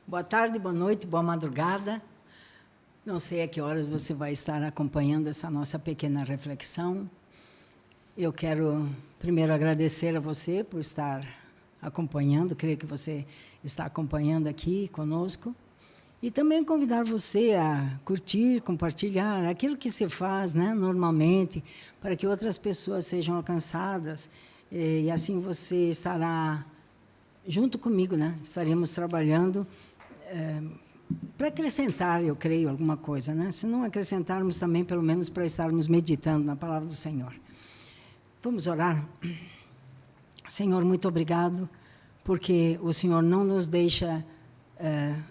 Boa tarde, boa noite, boa madrugada. Não sei a que horas você vai estar acompanhando essa nossa pequena reflexão. Eu quero primeiro agradecer a você por estar acompanhando, creio que você está acompanhando aqui conosco. E também convidar você a curtir, compartilhar aquilo que se faz, né, normalmente, para que outras pessoas sejam alcançadas. E assim você estará junto comigo, né? Estaremos trabalhando para acrescentar, eu creio, alguma coisa, né? Se não acrescentarmos também, pelo menos para estarmos meditando na palavra do Senhor. Vamos orar? Senhor, muito obrigado, porque o Senhor não nos deixa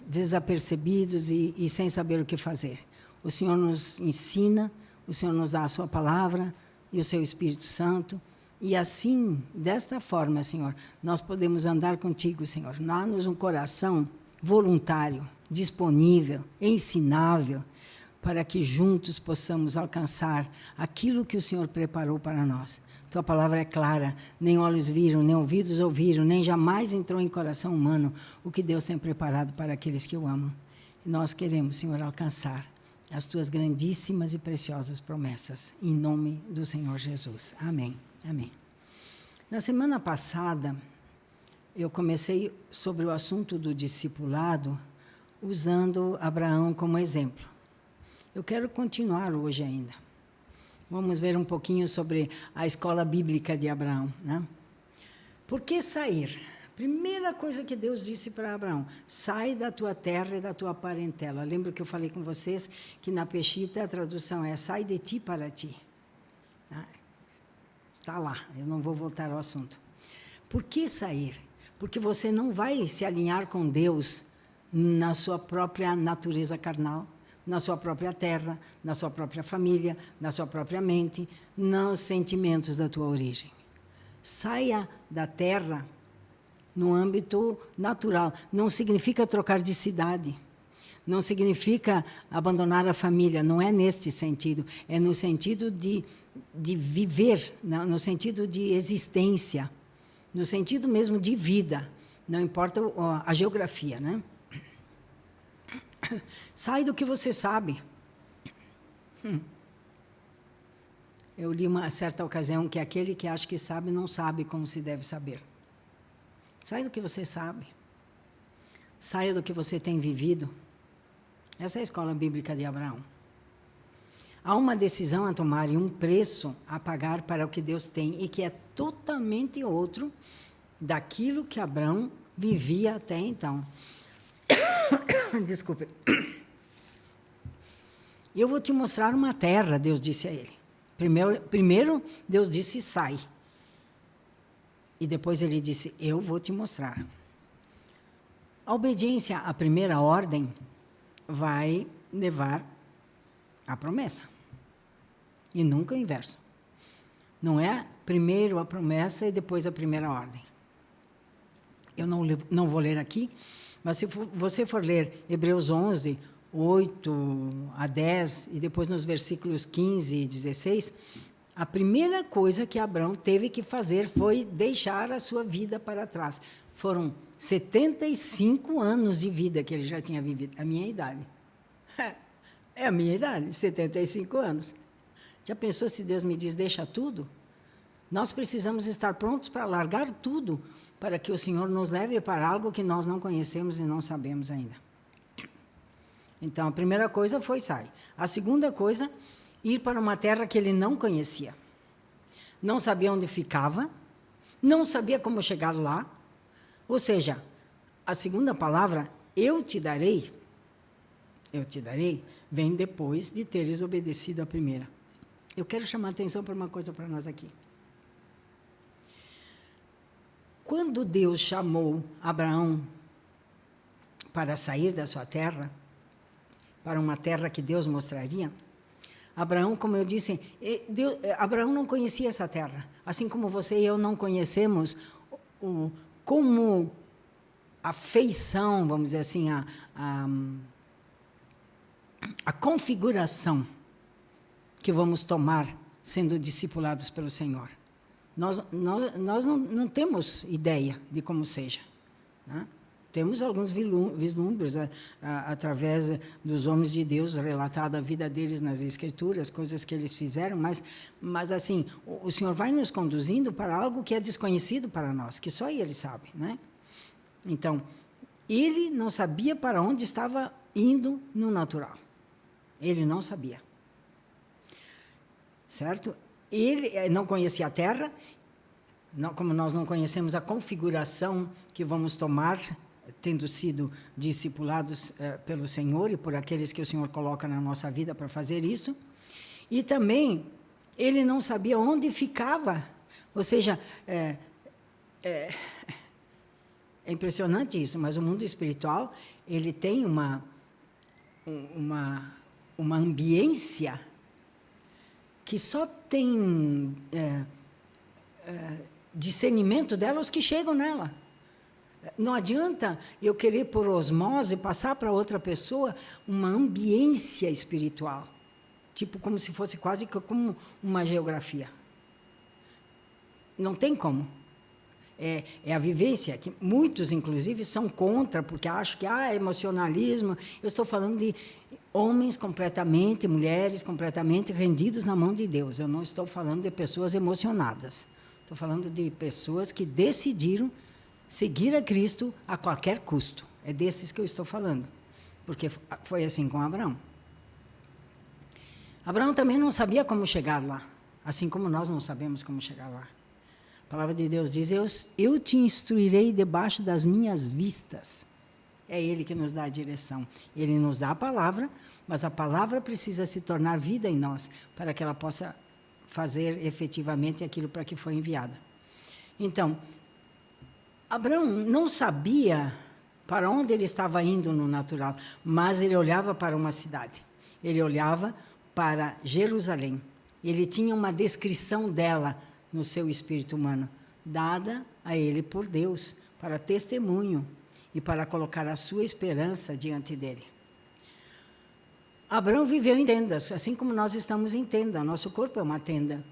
desapercebidos e sem saber o que fazer. O Senhor nos ensina, o Senhor nos dá a sua palavra e o seu Espírito Santo, e assim, desta forma, Senhor, nós podemos andar contigo, Senhor. Dá-nos um coração voluntário, disponível, ensinável, para que juntos possamos alcançar aquilo que o Senhor preparou para nós. Tua palavra é clara, nem olhos viram, nem ouvidos ouviram, nem jamais entrou em coração humano o que Deus tem preparado para aqueles que o amam. E nós queremos, Senhor, alcançar as tuas grandíssimas e preciosas promessas, em nome do Senhor Jesus. Amém. Amém. Na semana passada, eu comecei sobre o assunto do discipulado, usando Abraão como exemplo. Eu quero continuar hoje ainda. Vamos ver um pouquinho sobre a escola bíblica de Abraão, né? Por que sair? Primeira coisa que Deus disse para Abraão: sai da tua terra e da tua parentela. Lembra que eu falei com vocês que na Peshita a tradução é sai de ti para ti. Está lá, eu não vou voltar ao assunto. Por que sair? Porque você não vai se alinhar com Deus na sua própria natureza carnal, na sua própria terra, na sua própria família, na sua própria mente, nos sentimentos da tua origem. Saia da terra no âmbito natural. Não significa trocar de cidade. Não significa abandonar a família. Não é neste sentido. É no sentido de viver, no sentido de existência, no sentido mesmo de vida. Não importa a geografia, né? Sai do que você sabe. Eu li uma certa ocasião que aquele que acha que sabe, não sabe como se deve saber. Sai do que você sabe. Saia do que você tem vivido. Essa é a escola bíblica de Abraão. Há uma decisão a tomar e um preço a pagar para o que Deus tem, e que é totalmente outro daquilo que Abraão vivia até então. Desculpe. Eu vou te mostrar uma terra, Deus disse a ele. Primeiro Deus disse, sai. E depois ele disse, eu vou te mostrar. A obediência à primeira ordem vai levar à promessa. E nunca o inverso. Não é primeiro a promessa e depois a primeira ordem. Eu não vou ler aqui, mas se você for ler Hebreus 11, 8 a 10, e depois nos versículos 15 e 16, a primeira coisa que Abraão teve que fazer foi deixar a sua vida para trás. Foram 75 anos de vida que ele já tinha vivido. A minha idade. É a minha idade, 75 anos. Já pensou se Deus me diz, deixa tudo? Nós precisamos estar prontos para largar tudo, para que o Senhor nos leve para algo que nós não conhecemos e não sabemos ainda. Então, a primeira coisa foi sair. A segunda coisa, ir para uma terra que ele não conhecia. Não sabia onde ficava, não sabia como chegar lá. Ou seja, a segunda palavra, eu te darei, vem depois de teres obedecido a primeira. Eu quero chamar a atenção para uma coisa para nós aqui. Quando Deus chamou Abraão para sair da sua terra, para uma terra que Deus mostraria, Abraão, como eu disse, Abraão não conhecia essa terra, assim como você e eu não conhecemos como a feição, vamos dizer assim, a configuração que vamos tomar sendo discipulados pelo Senhor. Nós não temos ideia de como seja, né? temos alguns vislumbres através dos homens de Deus, relatada a vida deles nas Escrituras, coisas que eles fizeram, mas assim, o Senhor vai nos conduzindo para algo que é desconhecido para nós, que só Ele sabe, né? Então, ele não sabia para onde estava indo no natural. Ele não sabia. Certo? Ele não conhecia a terra, como nós não conhecemos a configuração que vamos tomar, tendo sido discipulados pelo Senhor e por aqueles que o Senhor coloca na nossa vida para fazer isso. E também, ele não sabia onde ficava. Ou seja, é impressionante isso, mas o mundo espiritual, ele tem uma ambiência que só tem discernimento dela os que chegam nela. Não adianta eu querer, por osmose, passar para outra pessoa uma ambiência espiritual, tipo como se fosse quase como uma geografia. Não tem como. É a vivência, que muitos, inclusive, são contra, porque acham que é emocionalismo. Eu estou falando de homens completamente, mulheres completamente rendidos na mão de Deus. Eu não estou falando de pessoas emocionadas. Estou falando de pessoas que decidiram seguir a Cristo a qualquer custo. É desses que eu estou falando, porque foi assim com Abraão. Abraão também não sabia como chegar lá, assim como nós não sabemos como chegar lá. A palavra de Deus diz, eu te instruirei debaixo das minhas vistas. É Ele que nos dá a direção. Ele nos dá a palavra, mas a palavra precisa se tornar vida em nós, para que ela possa fazer efetivamente aquilo para que foi enviada. Então, Abraão não sabia para onde ele estava indo no natural, mas ele olhava para uma cidade. Ele olhava para Jerusalém. Ele tinha uma descrição dela no seu espírito humano, dada a ele por Deus, para testemunho e para colocar a sua esperança diante dele. Abraão viveu em tendas, assim como nós estamos em tenda. Nosso corpo é uma tenda.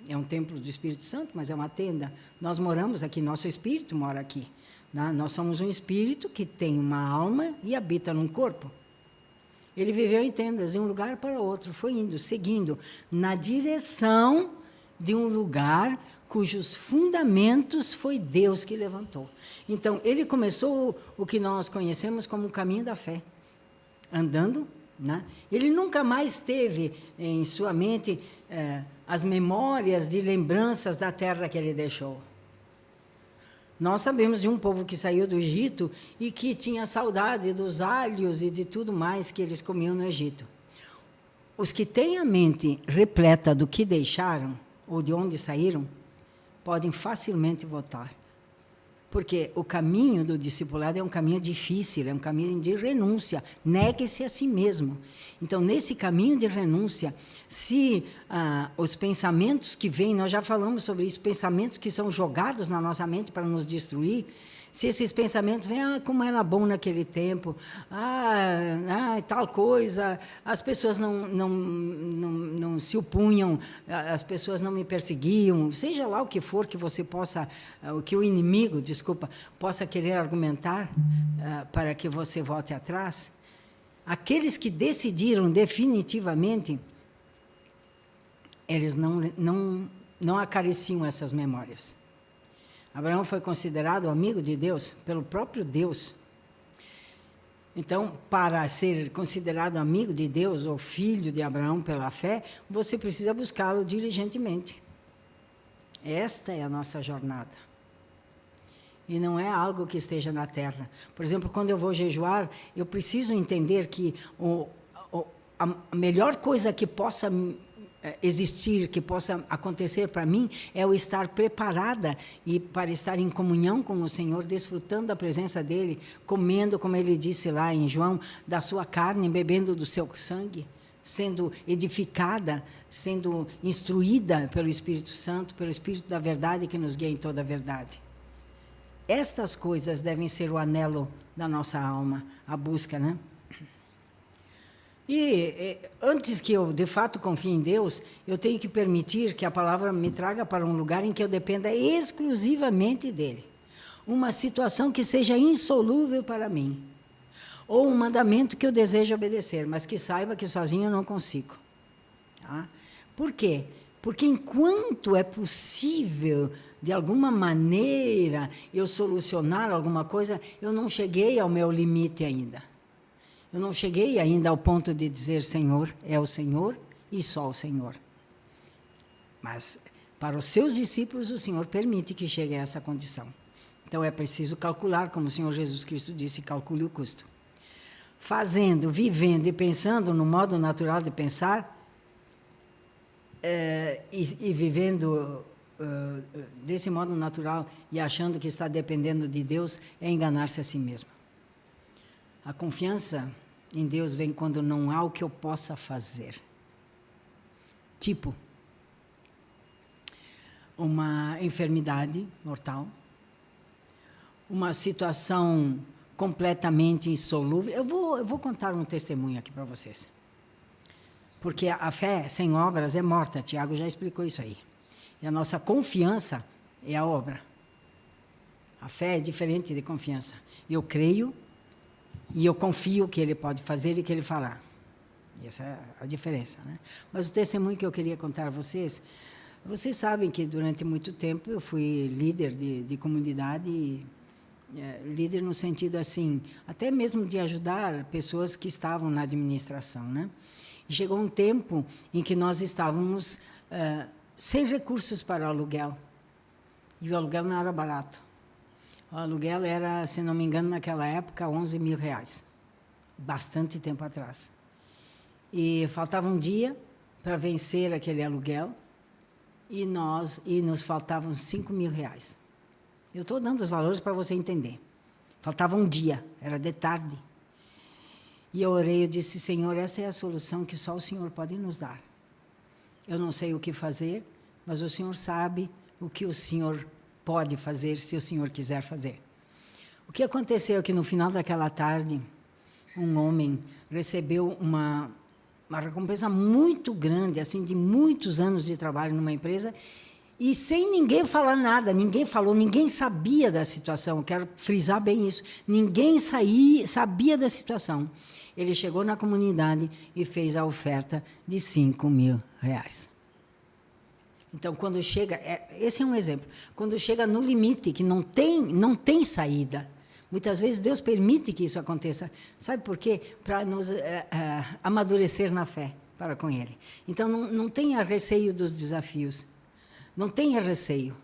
É um templo do Espírito Santo, mas é uma tenda. Nós moramos aqui, nosso espírito mora aqui. Né? Nós somos um espírito que tem uma alma e habita num corpo. Ele viveu em tendas, de um lugar para outro, foi indo, seguindo, na direção de um lugar cujos fundamentos foi Deus que levantou. Então, ele começou o que nós conhecemos como o caminho da fé, andando, né? Ele nunca mais teve em sua mente as memórias de lembranças da terra que ele deixou. Nós sabemos de um povo que saiu do Egito e que tinha saudade dos alhos e de tudo mais que eles comiam no Egito. Os que têm a mente repleta do que deixaram, ou de onde saíram, podem facilmente voltar. Porque o caminho do discipulado é um caminho difícil, é um caminho de renúncia, negue-se a si mesmo. Então, nesse caminho de renúncia, se os pensamentos que vêm, nós já falamos sobre isso, pensamentos que são jogados na nossa mente para nos destruir, se esses pensamentos vêm, como era bom naquele tempo, tal coisa, as pessoas não se opunham, as pessoas não me perseguiam, seja lá o que for que você possa, que o inimigo, possa querer argumentar para que você volte atrás, aqueles que decidiram definitivamente, eles não acariciam essas memórias. Abraão foi considerado amigo de Deus pelo próprio Deus. Então, para ser considerado amigo de Deus ou filho de Abraão pela fé, você precisa buscá-lo diligentemente. Esta é a nossa jornada. E não é algo que esteja na terra. Por exemplo, quando eu vou jejuar, eu preciso entender que a melhor coisa que possa existir, que possa acontecer para mim, é o estar preparada e para estar em comunhão com o Senhor, desfrutando da presença dEle, comendo, como Ele disse lá em João, da sua carne, bebendo do seu sangue, sendo edificada, sendo instruída pelo Espírito Santo, pelo Espírito da verdade que nos guia em toda a verdade. Estas coisas devem ser o anelo da nossa alma, a busca, né? E antes que eu, de fato, confie em Deus, eu tenho que permitir que a palavra me traga para um lugar em que eu dependa exclusivamente dEle. uma situação que seja insolúvel para mim, ou um mandamento que eu desejo obedecer, mas que saiba que sozinho eu não consigo. Tá? Por quê? Porque enquanto é possível, de alguma maneira, eu solucionar alguma coisa, eu não cheguei ao meu limite ainda. Eu não cheguei ainda ao ponto de dizer, Senhor, é o Senhor e só o Senhor. Mas, para os seus discípulos, o Senhor permite que chegue a essa condição. Então, é preciso calcular, como o Senhor Jesus Cristo disse, calcule o custo. Fazendo, vivendo e pensando no modo natural de pensar, e vivendo desse modo natural e achando que está dependendo de Deus, é enganar-se a si mesmo. A confiança em Deus vem quando não há o que eu possa fazer. Tipo, uma enfermidade mortal, uma situação completamente insolúvel. Eu vou contar um testemunho aqui para vocês. Porque a fé sem obras é morta, Tiago já explicou isso aí. E a nossa confiança é a obra. A fé é diferente de confiança. Eu creio e eu confio que ele pode fazer e que ele fará. Essa é a diferença, né? Mas o testemunho que eu queria contar a vocês, vocês sabem que durante muito tempo eu fui líder de comunidade, líder no sentido assim, até mesmo de ajudar pessoas que estavam na administração, né? E chegou um tempo em que nós estávamos sem recursos para o aluguel. E o aluguel não era barato. O aluguel era, se não me engano, naquela época, 11 mil reais. Bastante tempo atrás. E faltava um dia para vencer aquele aluguel e nos faltavam 5 mil reais. Eu estou dando os valores para você entender. Faltava um dia, era de tarde. E eu orei, eu disse, Senhor, esta é a solução que só o Senhor pode nos dar. Eu não sei o que fazer, mas o Senhor sabe o que o Senhor pode fazer, se o Senhor quiser fazer. O que aconteceu é que no final daquela tarde, um homem recebeu uma recompensa muito grande, assim, de muitos anos de trabalho numa empresa, e sem ninguém falar nada, ninguém falou, ninguém sabia da situação, quero frisar bem isso, ninguém sabia da situação. Ele chegou na comunidade e fez a oferta de 5 mil reais. Então, quando chega, esse é um exemplo, quando chega no limite, que não tem saída, muitas vezes Deus permite que isso aconteça. Sabe por quê? Para nos amadurecer na fé para com Ele. Então, não tenha receio dos desafios. Não tenha receio.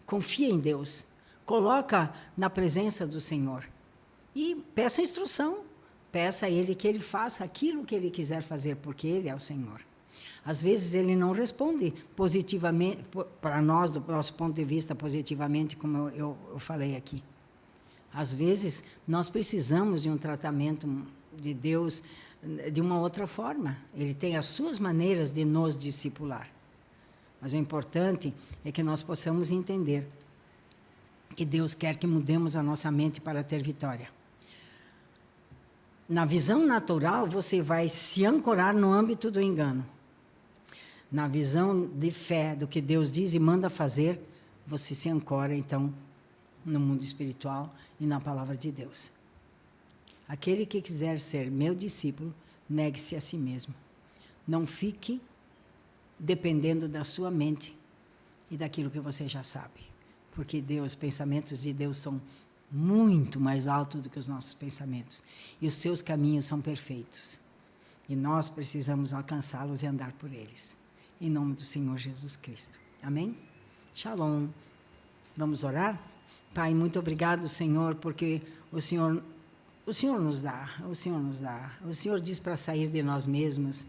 Confia em Deus. Coloca na presença do Senhor. E peça instrução. Peça a Ele que Ele faça aquilo que Ele quiser fazer, porque Ele é o Senhor. Às vezes Ele não responde positivamente, para nós, do nosso ponto de vista, positivamente, como eu falei aqui. Às vezes, nós precisamos de um tratamento de Deus de uma outra forma. Ele tem as suas maneiras de nos discipular. Mas o importante é que nós possamos entender que Deus quer que mudemos a nossa mente para ter vitória. Na visão natural, você vai se ancorar no âmbito do engano. Na visão de fé, do que Deus diz e manda fazer, você se ancora, então, no mundo espiritual e na palavra de Deus. Aquele que quiser ser meu discípulo, negue-se a si mesmo. Não fique dependendo da sua mente e daquilo que você já sabe. Porque os pensamentos de Deus são muito mais altos do que os nossos pensamentos. E os seus caminhos são perfeitos. E nós precisamos alcançá-los e andar por eles. Em nome do Senhor Jesus Cristo. Amém? Shalom. Vamos orar? Pai, muito obrigado, Senhor, porque o Senhor nos dá, o Senhor nos dá. O Senhor diz para sair de nós mesmos,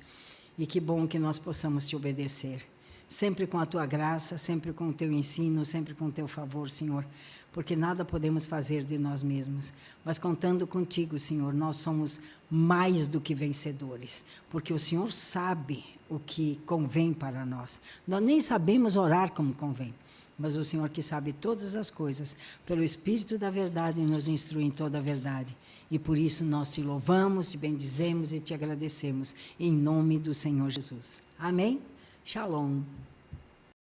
e que bom que nós possamos te obedecer. Sempre com a tua graça, sempre com o teu ensino, sempre com o teu favor, Senhor, porque nada podemos fazer de nós mesmos. Mas contando contigo, Senhor, nós somos mais do que vencedores, porque o Senhor sabe o que convém para nós. Nós nem sabemos orar como convém. Mas o Senhor que sabe todas as coisas, pelo Espírito da verdade, nos instrui em toda a verdade. E por isso nós te louvamos, te bendizemos e te agradecemos, em nome do Senhor Jesus. Amém? Shalom.